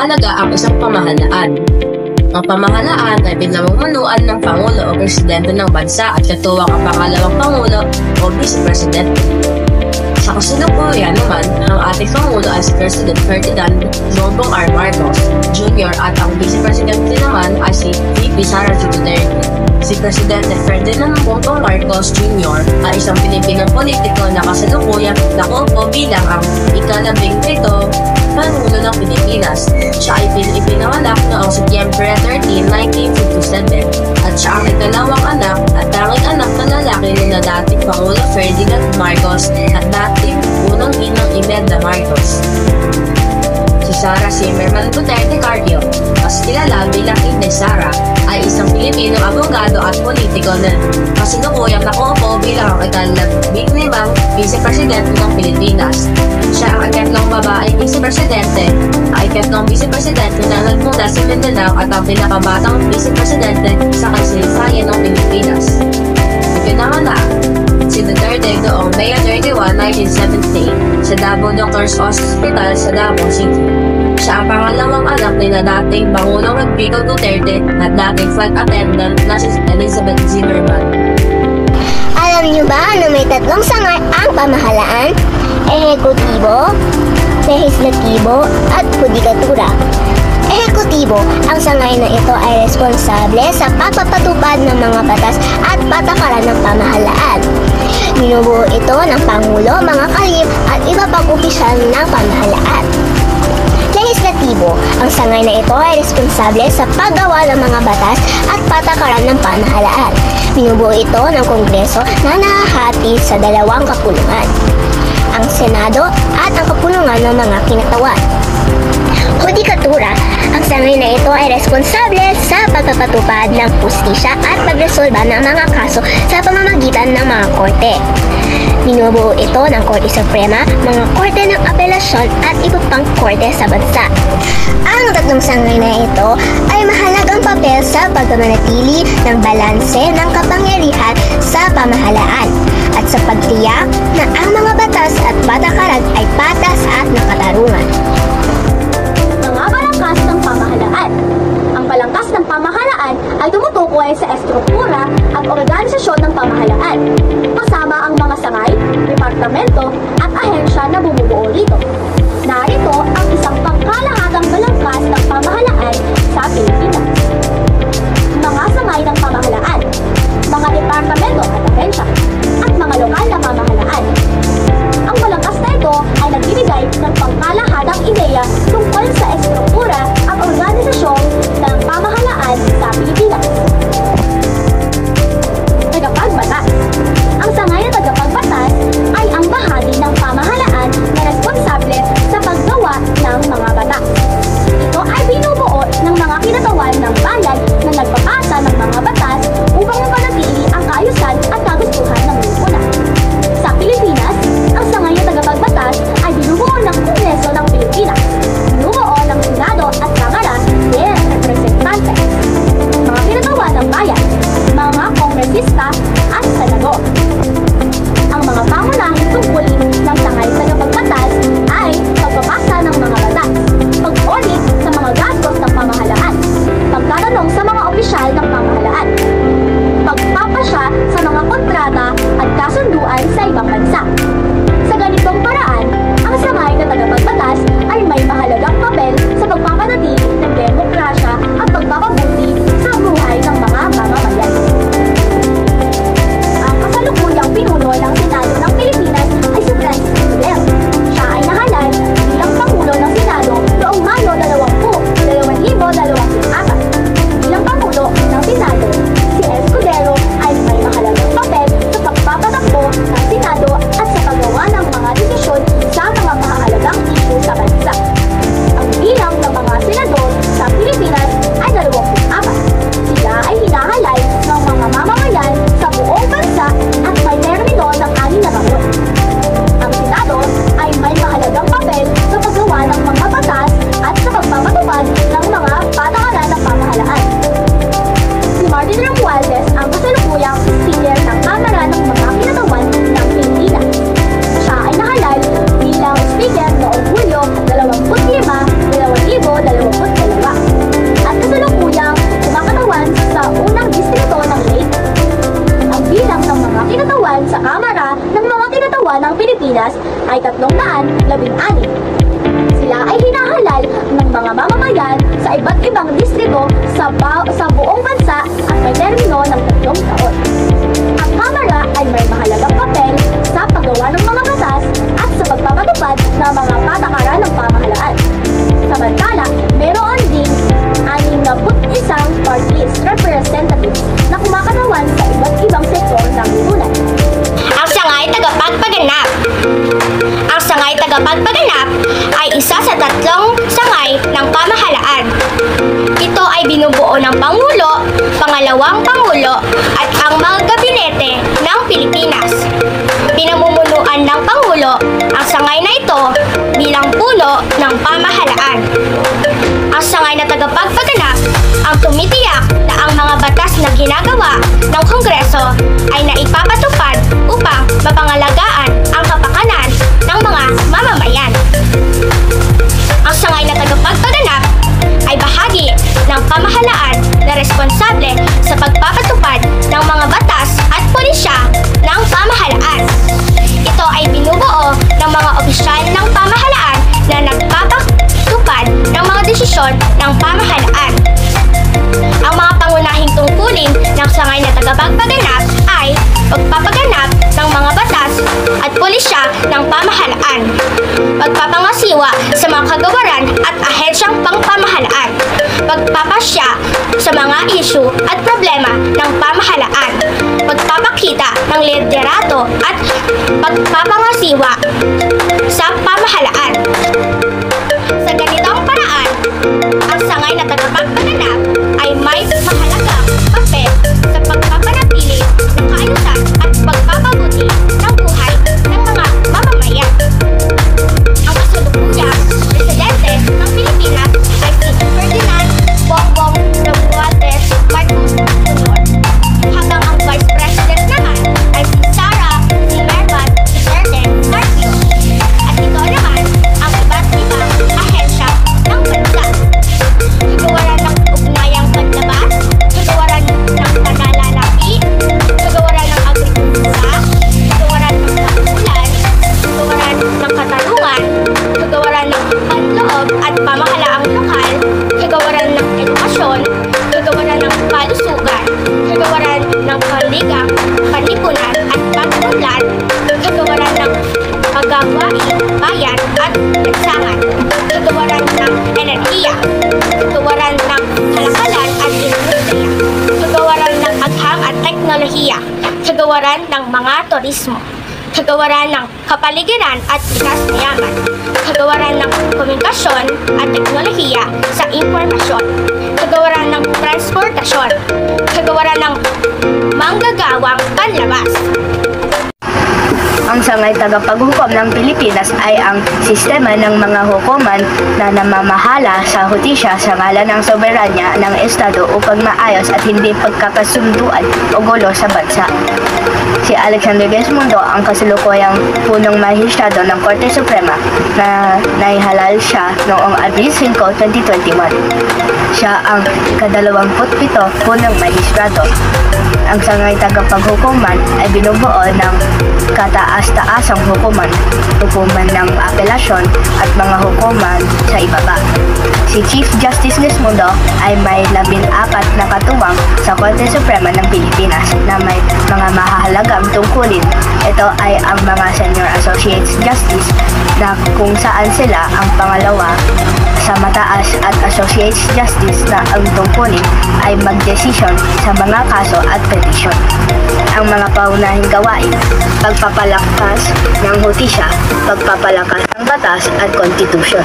mahalaga ang isang pamahalaan. Ang pamahalaan ay pinamumunuan ng Pangulo o Presidente ng bansa at katuwang ang pangalawang Pangulo o Vice Presidente. Sa kasalukuyan naman, ang ating Pangulo ay si President Ferdinand Bongbong R. Marcos Jr. at ang Vice Presidente naman ay si VP Sara Duterte. Si Presidente Ferdinand Bongbong Marcos Jr. ay isang Pilipinong politiko na kasalukuyang nakaupo bilang ang ika-17 Pangulo ng Pilipinas. Siya ay ipinanganak noong Setyembre 13, 1957 at siya ang ikalawang anak at tanging anak na lalaki ni na dating Pangulo Ferdinand Marcos at dating unang ginang Imelda Marcos. Si Sara Zimmerman Duterte Carpio, mas kilala bilang Inday Sara, ay isang Pilipinong abogado at politiko na kasalukuyang nakaupo bilang ang ika-15 Vice Presidente ng Pilipinas. Siya ang ikatlong babaeng Vice Presidente, ang ikatlong Vice Presidente na nagmula sa Mindanao at ang pinakabatang Vice Presidente sa kasaysayan ng Pilipinas. Ipinanganak si Duterte noong May 31, 1978 sa Davao Doctors Hospital sa Davao City. Siya ang pangalawang anak ni na dating Pangulong Rodrigo Duterte at dating flight attendant na si Elizabeth Zimmerman. Alam niyo ba na may tatlong sangay ang pamahalaan? Ehekutibo, lehislatibo, at hudikatura. Ehekutibo, ang sangay na ito ay responsable sa pagpapatupad ng mga batas at patakaran ng pamahalaan. Binubuo ito ng Pangulo, mga kalip at iba pang opisyal ng pamahalaan. Lehislatibo, ang sangay na ito ay responsable sa paggawa ng mga batas at patakaran ng pamahalaan. Binubuo ito ng Kongreso na nahahati sa dalawang kapulungan, ang Senado at ang kapulungan ng mga kinatawan. Hudikatura, ang sangay na ito ay responsable sa pagpapatupad ng hustisya at pagresolba ng mga kaso sa pamamagitan ng mga korte. Binubuo ito ng Korte Suprema, mga korte ng apelasyon at iba pang korte sa bansa. Ang tatlong sangay na ito ay mahalagang papel sa pagmamanatili ng balanse ng kapangyarihan sa pamahalaan at sa pagtiyak na ang mga batas at patakaran ay patas at nakatarungan. Mga balangkas ng pamahalaan. Ang balangkas ng pamahalaan ay tumutukoy sa estruktura at organisasyon ng pamahalaan, kasama ang mga sangay, departamento at ahensya na bumubuo rito. Narito ang isang pangkalahatang balangkas ng pamahalaan sa Pilipinas. Mga sangay ng pamahalaan, mga departamento at ahensya, at mga lokal na pamahalaan. Ang balangkas na ito ay nagbibigay ng pangkalahatang isa sa tatlong sangay ng pamahalaan. Ito ay binubuo ng Pangulo, Pangalawang Pangulo at ang mga gabinete ng Pilipinas. Pinamumunuan ng Pangulo ang sangay na ito bilang puno ng pamahalaan. Ang sangay na tagapagpaganap ang tumitiyak na ang mga batas na ginagawa ng Kongreso ay naipapatupad upang mapangalagaan ang kapakanan ng mga mamamayan. Ang sangay na tagapagpaganap ay bahagi ng pamahalaan na responsable sa pagpapatupad ng mga batas at pulisya ng pamahalaan. Ito ay binubuo ng mga opisyal ng pamahalaan na nagpapatupad ng mga desisyon ng pamahalaan. Ang mga pangunahing tungkulin ng sangay na tagapagpaganap ay pagpapaganap ng mga batas at pulisya ng pamahalaan, pagpapangasiwa sa mga kagawaran at ahensyang pangpamahalaan, pagpapasya sa mga isyu at problema ng pamahalaan, pagpapakita ng liderato at pagpapangasiwa sa pamahalaan. Sa ganitong paraan, ang sangay na tagapagpaganap ay may mahalagang papel sa pagpapanatili ng kaayusan at pagpapabuti ng buhay ng mga mamamayan. Ang kasalukuyang presidente ng Pilipinas ay si Ferdinand Bongbong Romualdez Marcos Jr. Habang ang Vice President naman ay si Sara Zimmerman Duterte Marcos. At ito naman ang iba't ibang ahensya ng bansa. Kagawaran ng ugnayang panlabas, kagawaran ng pananalapi, kagawaran ng agrikultura, kagawaran ng kapulan, kagawaran ng katarungan, kagawaran ng panloob at pamahalaang lokal, kagawaran ng edukasyon, kagawaran ng kalusugan, kagawaran ng kaligang, panlipunan at pag-unlad, kagawaran ng paggawain, bayan at lansangan, kagawaran ng enerhiya, kagawaran ng kalakalan at industriya, kagawaran ng agham at teknolohiya, kagawaran ng mga turismo, kagawaran ng kapaligiran at likas na yaman, kagawaran ng komunikasyon at teknolohiya sa impormasyon, kagawaran ng transportasyon, kagawaran ng manggagawang panlabas. Ang sangay tagapaghukom ng Pilipinas ay ang sistema ng mga hukuman na namamahala sa hustisya sa ngalan ng soberanya ng Estado upang maayos at hindi pagkakasunduan o gulo sa bansa. Si Alexander Gersmundo ang kasalukuyang punong mahistrado ng Korte Suprema na naihalal siya noong Abril 5, 2021. Siya ang ika-27 punong mahistrado. Ang sangay tagapaghukuman ay binubuo ng kataas-taasang hukuman ng apelasyon at mga hukuman sa ibaba. Si Chief Justice Gersmundo ay may 14 na katuwang sa Korte Suprema ng Pilipinas na may mga mahahalagang tungkulin. Ito ay ang mga Senior Associate Justice na kung saan sila ang pangalawa sa mataas at Associate Justice na ang tungkulin ay magdesisyon sa mga kaso at petisyon. Ang mga paunahing gawain, pagpapalakas ng hustisya, pagpapalakas ng batas at konstitusyon,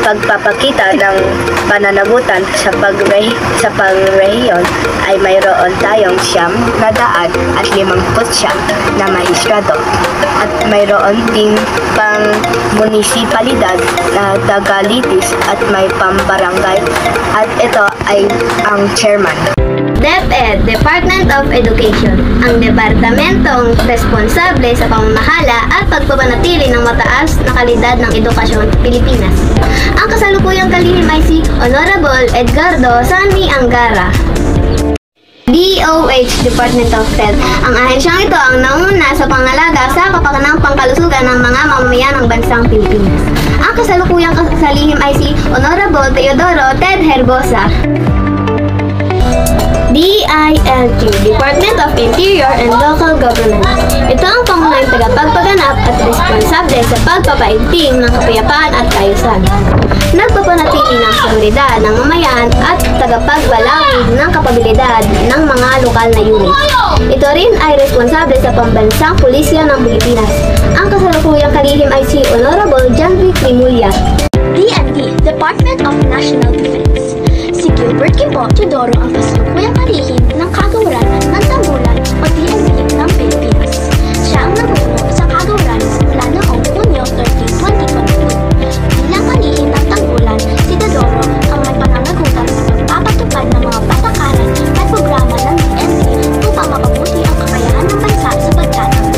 pagpapakita ng pananagutan sa pagrehiyon ay mayroon tayong 959 na mahistrado at mayroon ding pang munisipalidad na tagalitis at may pambarangay at ito ay ang chairman. DepEd, Department of Education, ang departamentong responsable sa pamamahala at pagpapanatili ng mataas na kalidad ng edukasyon sa Pilipinas. Ang kasalukuyang kalihim ay si Honorable Edgardo Sani Angara. DOH, Department of Health. Ang ahensyang ito ang nauna sa pangalaga sa kapakanang pangkalusugan ng mga mamamayan ng bansang Pilipinas. Ang kasalukuyang kalihim ay si Honorable Teodoro Ted Herbosa. DILG, Department of Interior and Local Government. Ito ang pangunahing tagapagpaganap at responsable sa pagpapaigting ng kapayapaan at kaayusan. Nagpapanatili ng seguridad ng mamayan at tagapagbalawig ng kapabilidad ng mga lokal na unit. Ito rin ay responsable sa pambansang pulisya ng Pilipinas. Ang kasalukuyang kalihim ay si Honorable John V. Trimulya. Department of National Defense. Si Gilbert Kimbo Teodoro ang kasalukuyang kalihim ng Kagawaran ng Tanggulan o DND ng Pilipinas. Siya ang namuno sa Kagawaran simula noong Hunyo 30, 2022. Bilang kalihim ng Tanggulan, si Teodoro ang may pananagutan sa pagpapatupad ng mga patakaran at programa ng DND upang mapabuti ang kakayahan ng bansa sa pagtatang.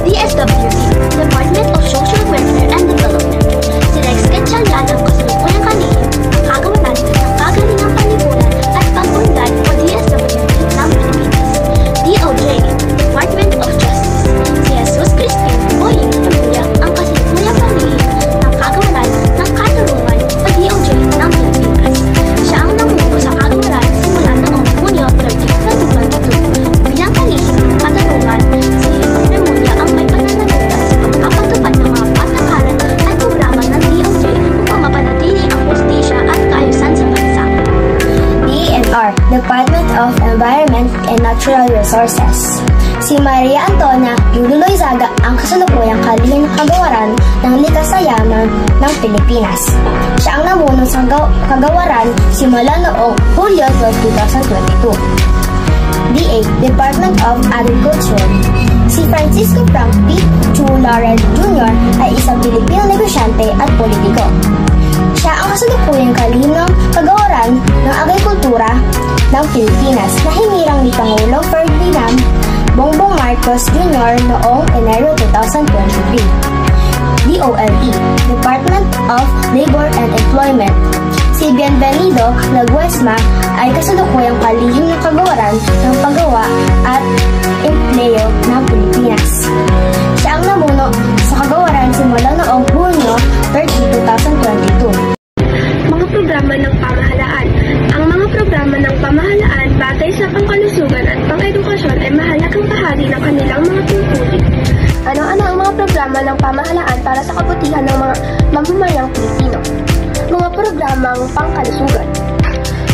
DSWD, Department of Social Welfare and Development. Si Rex Gatchalian ang kasalukuyang kalihim ng Kagawaran ng Kagalingang Panlipunan at Pag-unlad o DSWD ng Pilipinas. DOJ, Department of Justice. Si Jesus Crispin Boying Remulla ang kasalukuyang kalihim ng Kagawaran ng Katarungan o DOJ ng Pilipinas. Siya ang namuno sa Kagawaran simula noong Hunyo 30, 2022. Bilang kalihim ng Katarungan, si Remulla ang may pananagutan sa pagpapatupad ng mga patakaran at programa ng DOJ upang mapanatili ang hustisya at kaayusan sa bansa. DENR, Department of Environment and Natural Resources. Si Maria Antonia Yulo-Loizaga ang kasalukuyang kalihim ng Kagawaran ng Likas na Yaman ng Pilipinas. Siya ang namuno sa Kagawaran simula noong Hulyo 2022. DA, Department of Agriculture. Si Francisco Frank P. Chu Laurel Jr. ay isang Pilipino negosyante at politiko. Siya ang kasalukuyang kalihim ng Kagawaran ng Agrikultura ng Pilipinas na hinirang ni Pangulong Ferdinand Bongbong Marcos Jr. noong Enero 2023. DOLE, Department of Labor and Employment. Si Bienvenido Laguesma ay kasalukuyang kalihim ng Kagawaran ng Paggawa at Empleo ng Pilipinas. Siya ang namuno sa Kagawaran simula noong Hunyo 30, 2022. Mga programa ng pamahalaan. Ang mga programa ng pamahalaan batay sa pangkalusugan at pang-edukasyon ay mahalagang bahagi ng kanilang mga tungkulin. Ano-ano ang mga programa ng pamahalaan para sa kabutihan ng mga mamamayang Pilipino? Mga programang pangkalusugan.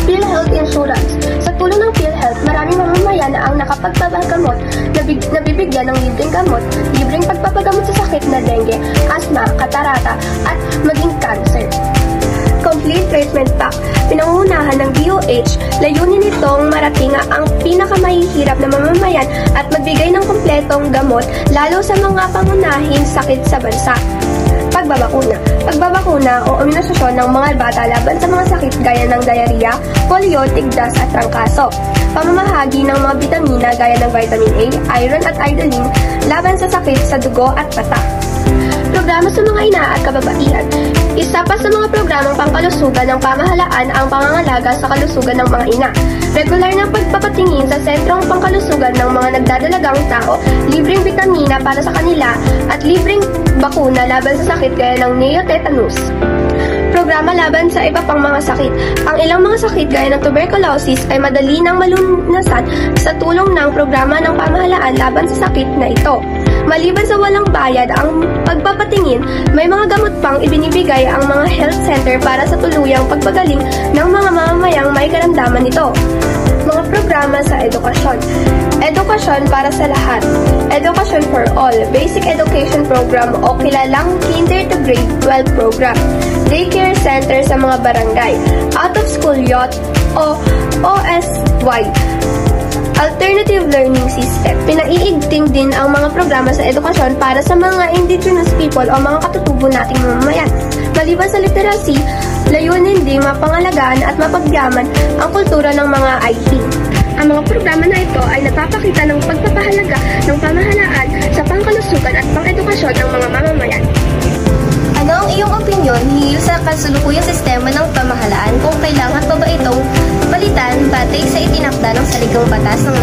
PhilHealth Insurance. Sa tulong ng PhilHealth, maraming mamamayan na ang nakapagpapagamot na bibigyan ng libreng gamot, libreng pagpapagamot sa sakit na dengue, asma, katarata, at maging cancer. Complete Treatment Pack. Pinangunahan ng DOH, layunin nitong marating ang pinakamahihirap na mamamayan at magbigay ng kumpletong gamot lalo sa mga pangunahing sakit sa bansa. Pagbabakuna. Pagbabakuna o imunosasyon ng mga bata laban sa mga sakit gaya ng diarrhea, polio, tigdas at trangkaso. Pamamahagi ng mga bitamina gaya ng vitamin A, iron at iodine laban sa sakit sa dugo at mata. Programa sa mga ina at kababaihan. Isa pa sa mga programang pangkalusugan ng pamahalaan ang pangangalaga sa kalusugan ng mga ina. Regular na pagpapatingin sa sentrong pangkalusugan ng mga nagdadalagang tao, libreng vitamina para sa kanila at libreng bakuna laban sa sakit gaya ng neotetanus. Programa laban sa iba pang mga sakit. Ang ilang mga sakit gaya ng tuberculosis ay madali nang malunasan sa tulong ng programa ng pamahalaan laban sa sakit na ito. Maliban sa walang bayad ang pagpapatingin, may mga gamot pang ibinibigay ang mga health center para sa tuluyang pagpagaling ng mga mamamayang may karamdaman nito. Mga programa sa edukasyon. Edukasyon para sa lahat. Education for All, Basic Education Program o kilalang Kinder to Grade 12 Program. Daycare Center sa mga barangay. Out of School Youth o OSY. Alternative Learning System. Pinaiigting din ang mga programa sa edukasyon para sa mga indigenous people o mga katutubo nating mamamayan. Maliban sa literacy, layunin din mapangalagaan at mapagyaman ang kultura ng mga IT. Ang mga programa na ito ay nagpapakita ng pagpapahalaga ng pamahalaan sa pangkalusugan at pang-edukasyon ng mga mamamayan. Ano ang iyong opinyon hinggil sa kasalukuyang sistema ng pamahalaan kung kailangan pa ba itong palitan batay sa itinakda ng saligang batas ng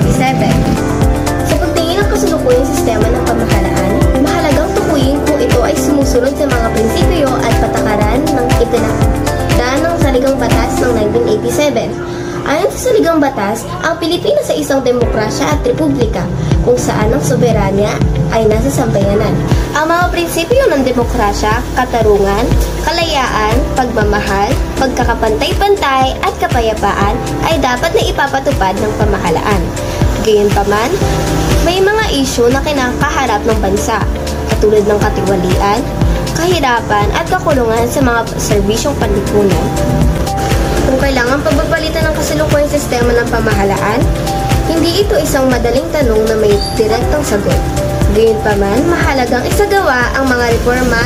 1987? Sa pagtingin ng kasalukuyang sistema ng pamahalaan, mahalagang tukuyin kung ito ay sumusunod sa mga prinsipyo at patakaran ng itinakda ng saligang batas ng 1987. Ayon sa saligang batas, ang Pilipinas ay isang demokrasya at republika kung saan ang soberanya ay nasa sambayanan. Ang mga prinsipyo ng demokrasya, katarungan, kalayaan, pagmamahal, pagkakapantay-pantay at kapayapaan ay dapat na ipapatupad ng pamahalaan. Gayunpaman, may mga isyu na kinakaharap ng bansa, katulad ng katiwalian, kahirapan at kakulungan sa mga serbisyong panlipunan. Kung kailangan pagbabalitan ng kasalukuyang sistema ng pamahalaan, hindi ito isang madaling tanong na may direktang sagot. Gayunpaman, mahalagang isagawa ang mga reforma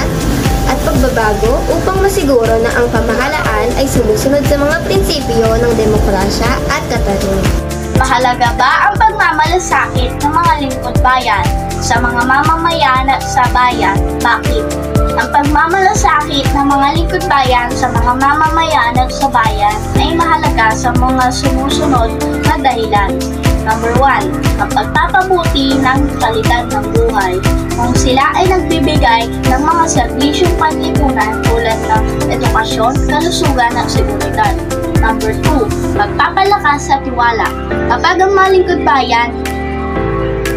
at pagbabago upang masiguro na ang pamahalaan ay sumusunod sa mga prinsipyo ng demokrasya at katarungan. Mahalaga ba ang pagmamalasakit ng mga lingkod bayan sa mga mamamayan at sa bayan? Bakit? Ang pagmamalasakit ng mga lingkod bayan sa mga mamamayan at sa bayan ay mahalaga sa mga sumusunod na dahilan. Number 1, ang pagpapabuti ng kalidad ng buhay. Kung sila ay nagbibigay ng mga serbisyong panlipunan tulad ng edukasyon, kalusugan at seguridad. Number 2, pagpapalakas sa tiwala. Kapag ang mga lingkod bayan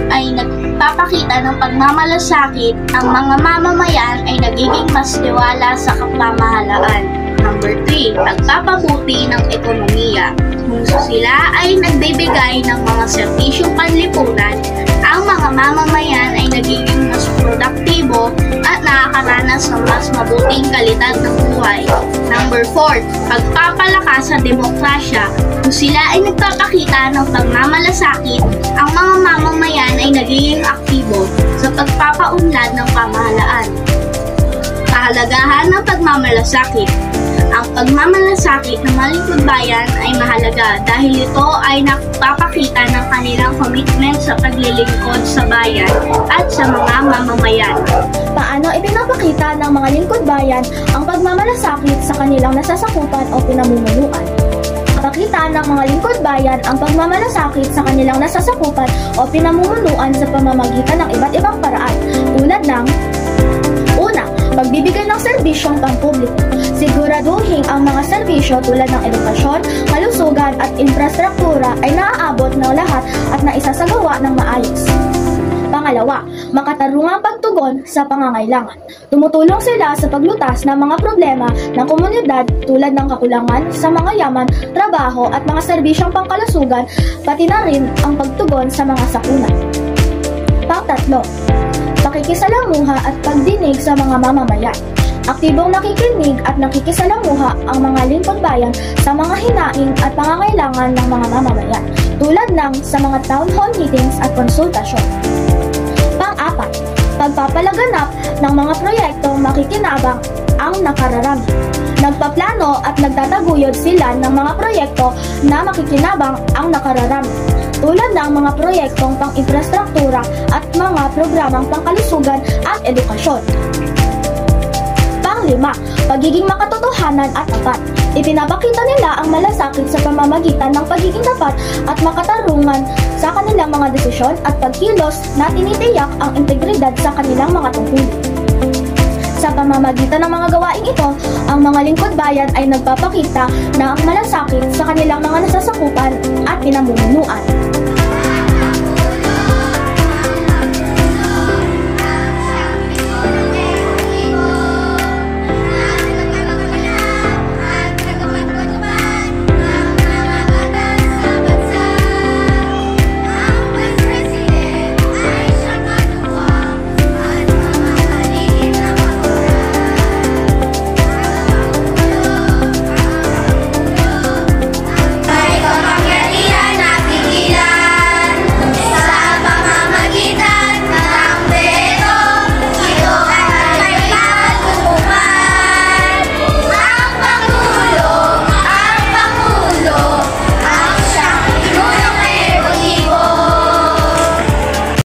ay nagpapakita ng pagmamalasakit, ang mga mamamayan ay nagiging mas tiwala sa pamahalaan. Number 3, pagpapabuti ng ekonomiya. Kung sila ay nagbibigay ng mga serbisyong panlipunan, ang mga mamamayan ay nagiging mas produktibo at nakakaranas ng mas mabuting kalidad ng buhay. Number 4, pagpapalakas sa demokrasya. Kung sila ay nagpapakita ng pagmamalasakit, ang mga mamamayan ay nagiging aktibo sa pagpapaunlad ng pamahalaan. Kahalagahan ng pagmamalasakit. Ang pagmamalasakit ng mga lingkod bayan ay mahalaga dahil ito ay nagpapakita ng kanilang commitment sa paglilingkod sa bayan at sa mga mamamayan. Paano ipinapakita ng mga lingkod bayan ang pagmamalasakit sa kanilang nasasakupan o pinamumunuan? Pakita ng mga lingkod bayan ang pagmamalasakit sa kanilang nasasakupan o pinamumunuan sa pamamagitan ng iba't ibang paraan tulad ng: una, pagbibigay ng serbisyong pampubliko. Siguraduhin ang mga serbisyo tulad ng edukasyon, kalusugan at infrastruktura ay naaabot ng lahat at naisasagawa ng maayos. Pangalawa, makatarungang pagtugon sa pangangailangan. Tumutulong sila sa paglutas ng mga problema ng komunidad tulad ng kakulangan sa mga yaman, trabaho at mga serbisyong pangkalusugan, pati na rin ang pagtugon sa mga sakuna. Pang-tatlo, pakikisalamuha at pagdinig sa mga mamamayan. Aktibong nakikinig at nakikisalamuha ang mga lingkod bayan sa mga hinaing at pangangailangan ng mga mamamayan, tulad ng sa mga town hall meetings at konsultasyon. Pang-apat, pagpapalaganap ng mga proyektong makikinabang ang nakararami. Nagpaplano at nagtataguyod sila ng mga proyekto na makikinabang ang nakararami, tulad ng mga proyektong pang-infrastruktura at mga programang pangkalusugan at edukasyon. Pang-lima, pagiging makatotohanan at tapat. Ipinapakita nila ang malasakit sa pamamagitan ng pagiging tapat at makatarungan sa kanilang mga desisyon at pagkilos na tinitiyak ang integridad sa kanilang mga tungkulin. Sa pamamagitan ng mga gawaing ito, ang mga lingkod bayan ay nagpapakita na ang malasakit sa kanilang mga nasasakupan at pinamumunuan.